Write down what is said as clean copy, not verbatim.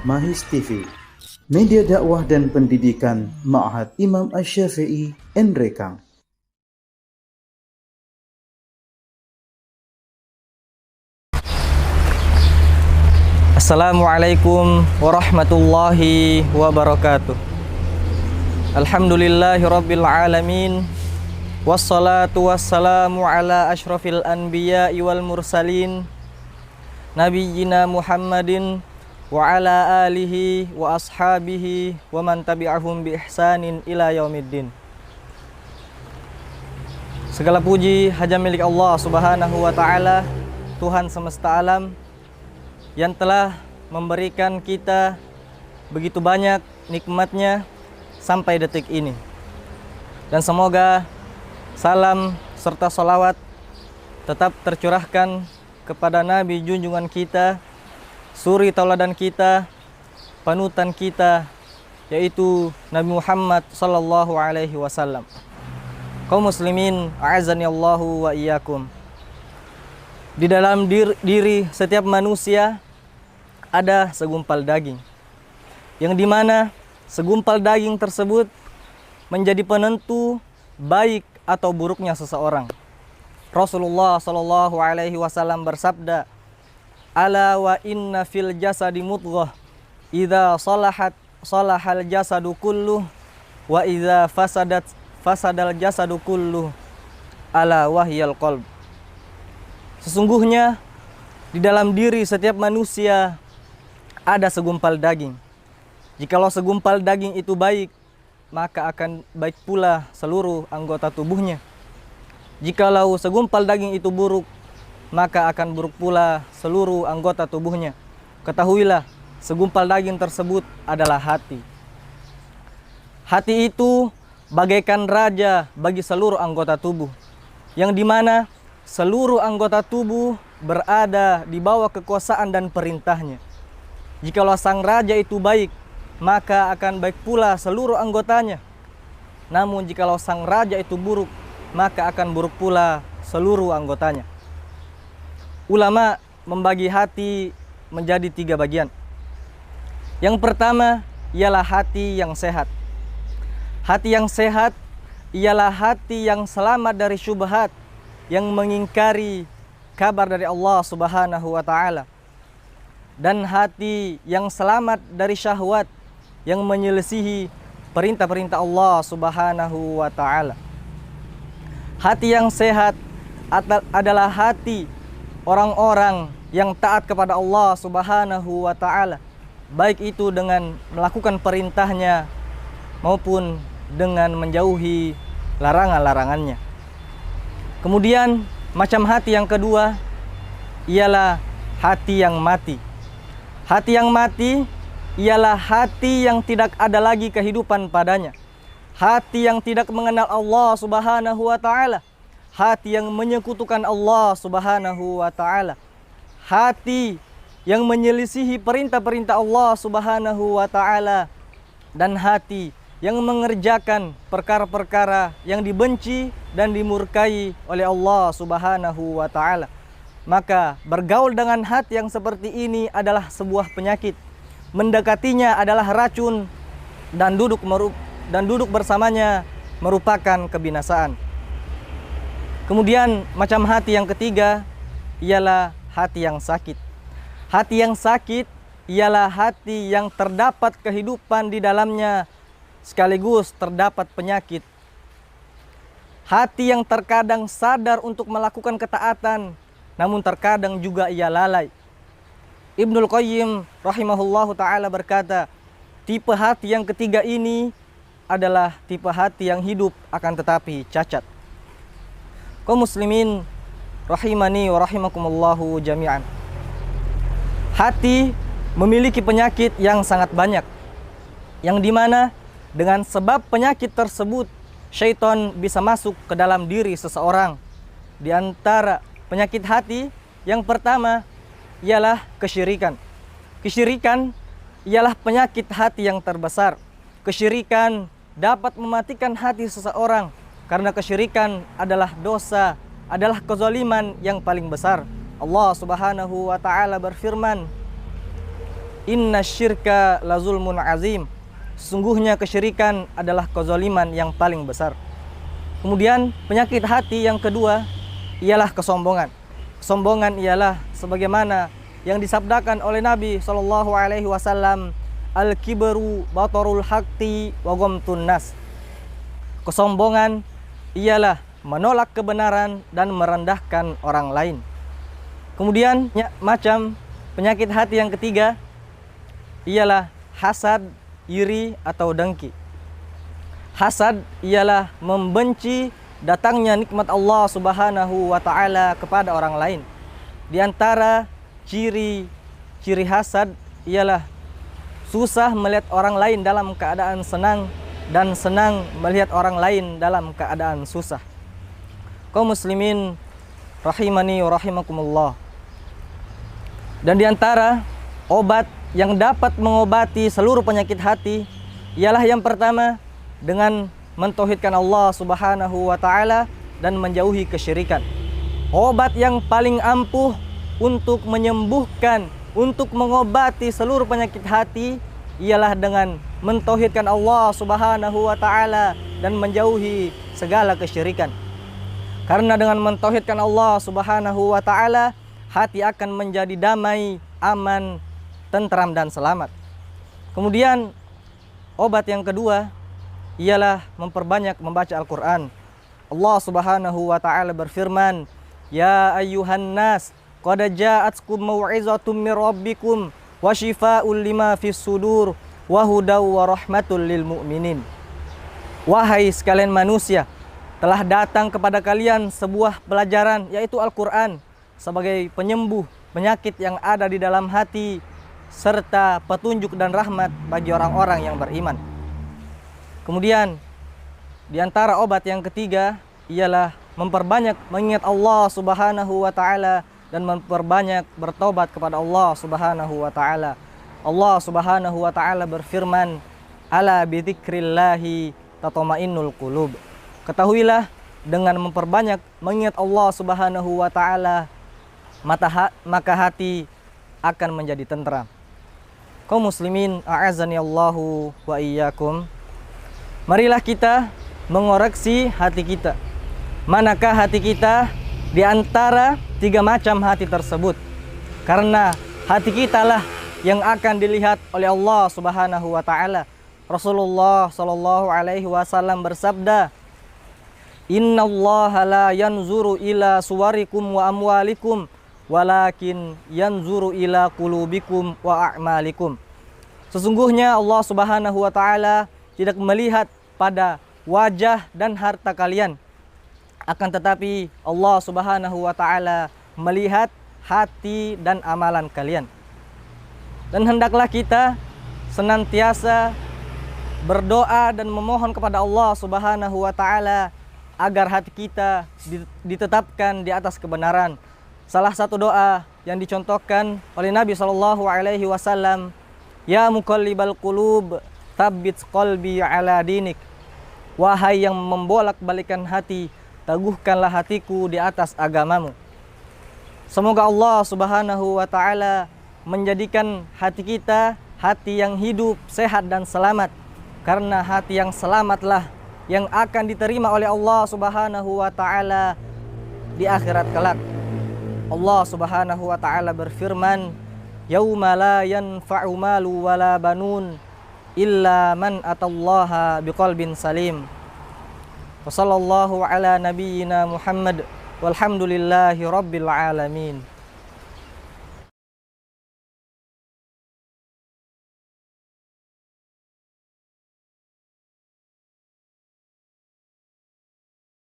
Mahis TV, media dakwah dan pendidikan Ma'had Imam Asy-Syafi'i Nrekang. Assalamualaikum warahmatullahi wabarakatuh. Alhamdulillahi rabbil alamin. Wassalatu wassalamu ala ashrafil anbiya'i wal mursalin, nabiyyina Muhammadin wa ala alihi wa ashabihi wa man tabi'ahum bi ihsanin ila yaumiddin. Segala puji hanya milik Allah Subhanahu wa taala, Tuhan semesta alam, yang telah memberikan kita begitu banyak nikmatnya sampai detik ini. Dan semoga salam serta salawat tetap tercurahkan kepada Nabi junjungan kita, suri tauladan kita, panutan kita, yaitu Nabi Muhammad sallallahu alaihi wasallam. Kaum muslimin, a'azani Allahu wa iyyakum. Di dalam diri setiap manusia ada segumpal daging, yang dimana segumpal daging tersebut menjadi penentu baik atau buruknya seseorang. Rasulullah sallallahu alaihi wasallam bersabda, "Ala wa inna fil jasadi mudghah, idza salahat salahal jasadu kulluh, wa idza fasadal jasadu kulluh, ala wahyal qalb." Sesungguhnya di dalam diri setiap manusia ada segumpal daging. Jikalau segumpal daging itu baik, maka akan baik pula seluruh anggota tubuhnya. Jikalau segumpal daging itu buruk, maka akan buruk pula seluruh anggota tubuhnya. Ketahuilah, segumpal daging tersebut adalah hati. Hati itu bagaikan raja bagi seluruh anggota tubuh, yang dimana seluruh anggota tubuh berada di bawah kekuasaan dan perintahnya. Jikalau sang raja itu baik, maka akan baik pula seluruh anggotanya. Namun jikalau sang raja itu buruk, maka akan buruk pula seluruh anggotanya. Ulama membagi hati menjadi 3 bagian. Yang pertama ialah hati yang sehat. Hati yang sehat ialah hati yang selamat dari syubhat, yang mengingkari kabar dari Allah Subhanahu wa taala. Dan hati yang selamat dari syahwat, yang menyelisihi perintah-perintah Allah Subhanahu wa taala. Hati yang sehat adalah hati orang-orang yang taat kepada Allah Subhanahu wa taala, baik itu dengan melakukan perintahnya maupun dengan menjauhi larangan-larangannya. Kemudian macam hati yang kedua ialah hati yang mati. Hati yang mati ialah hati yang tidak ada lagi kehidupan padanya. Hati yang tidak mengenal Allah Subhanahu wa taala. Hati yang menyekutukan Allah Subhanahu wa taala. Hati yang menyelisihi perintah-perintah Allah Subhanahu wa taala, dan hati yang mengerjakan perkara-perkara yang dibenci dan dimurkai oleh Allah Subhanahu wa taala. Maka bergaul dengan hati yang seperti ini adalah sebuah penyakit. Mendekatinya adalah racun, dan duduk bersamanya merupakan kebinasaan. Kemudian macam hati yang ketiga ialah hati yang sakit. Hati yang sakit ialah hati yang terdapat kehidupan di dalamnya sekaligus terdapat penyakit. Hati yang terkadang sadar untuk melakukan ketaatan, namun terkadang juga ia lalai. Ibnul Qayyim rahimahullahu ta'ala berkata, tipe hati yang ketiga ini adalah tipe hati yang hidup akan tetapi cacat. Kaum muslimin rahimani wa rahimakumullahu jami'an. Hati memiliki penyakit yang sangat banyak, yang dimana dengan sebab penyakit tersebut syaitan bisa masuk ke dalam diri seseorang. Di antara penyakit hati yang pertama ialah kesyirikan. Kesyirikan ialah penyakit hati yang terbesar. Kesyirikan dapat mematikan hati seseorang, karena kesyirikan adalah dosa, adalah kezaliman yang paling besar. Allah Subhanahu wa taala berfirman, "Inna syirka la zulmun azim." Sesungguhnya kesyirikan adalah kezaliman yang paling besar. Kemudian penyakit hati yang kedua ialah kesombongan. Kesombongan ialah sebagaimana yang disabdakan oleh Nabi sallallahu alaihi wasallam, "Al-kibru batarul haqqi wa ghamtun nas." Kesombongan ialah menolak kebenaran dan merendahkan orang lain. Kemudian macam penyakit hati yang ketiga ialah hasad, iri atau dengki. Hasad ialah membenci datangnya nikmat Allah Subhanahu wa taala kepada orang lain. Di antara ciri hasad ialah susah melihat orang lain dalam keadaan senang dan senang melihat orang lain dalam keadaan susah. Kaum muslimin rahimani wa rahimakumullah. Dan di antara obat yang dapat mengobati seluruh penyakit hati ialah yang pertama dengan mentauhidkan Allah Subhanahu wa taala dan menjauhi kesyirikan. Obat yang paling ampuh untuk menyembuhkan, untuk mengobati seluruh penyakit hati ialah dengan mentauhidkan Allah Subhanahu wa taala dan menjauhi segala kesyirikan. Karena dengan mentauhidkan Allah Subhanahu wa taala, hati akan menjadi damai, aman, tentram dan selamat. Kemudian obat yang kedua ialah memperbanyak membaca Al-Quran. Allah Subhanahu wa taala berfirman, "Ya ayyuhan nas, qad ja'atkum mau'izatum mir rabbikum wa shifaa'un lima fis sudur wa hudaw wa rahmatul lil mu'minin." Wahai sekalian manusia, telah datang kepada kalian sebuah pelajaran, yaitu Al-Quran, sebagai penyembuh penyakit yang ada di dalam hati, serta petunjuk dan rahmat bagi orang-orang yang beriman. Kemudian di antara obat yang ketiga ialah memperbanyak mengingat Allah Subhanahu wa taala dan memperbanyak bertobat kepada Allah Subhanahu wa taala. Allah Subhanahu wa taala berfirman, "Ala bidzikrillahi tatma'innul qulub." Ketahuilah, dengan memperbanyak mengingat Allah Subhanahu wa taala, maka hati akan menjadi tentram. Kaum muslimin a'azani Allahu wa iyyakum. Marilah kita mengoreksi hati kita. Manakah hati kita di antara tiga macam hati tersebut? Karena hati kita lah yang akan dilihat oleh Allah Subhanahu wa taala. Rasulullah sallallahu alaihi wasallam bersabda, "Innallaha la yanzuru ila suwarikum wa amwalikum, walakin yanzuru ila qulubikum wa a'malikum." Sesungguhnya Allah Subhanahu wa taala tidak melihat pada wajah dan harta kalian, akan tetapi Allah Subhanahu wa taala melihat hati dan amalan kalian. Dan hendaklah kita senantiasa berdoa dan memohon kepada Allah Subhanahu wa taala agar hati kita ditetapkan di atas kebenaran. Salah satu doa yang dicontohkan oleh Nabi sallallahu alaihi wasallam, "Ya muqallibal qulub, tsabbit qalbi ala dinik." Wahai yang membolak-balikan hati, teguhkanlah hatiku di atas agamamu. Semoga Allah Subhanahu wa taala menjadikan hati kita hati yang hidup, sehat dan selamat. Karena hati yang selamatlah yang akan diterima oleh Allah Subhanahu wa taala di akhirat kelak. Allah Subhanahu wa taala berfirman, "Yauma la yanfa'u malu wala banun illa man atallaha biqalbin salim." Wa sallallahu ala nabiyyina Muhammad walhamdulillahi rabbil alamin.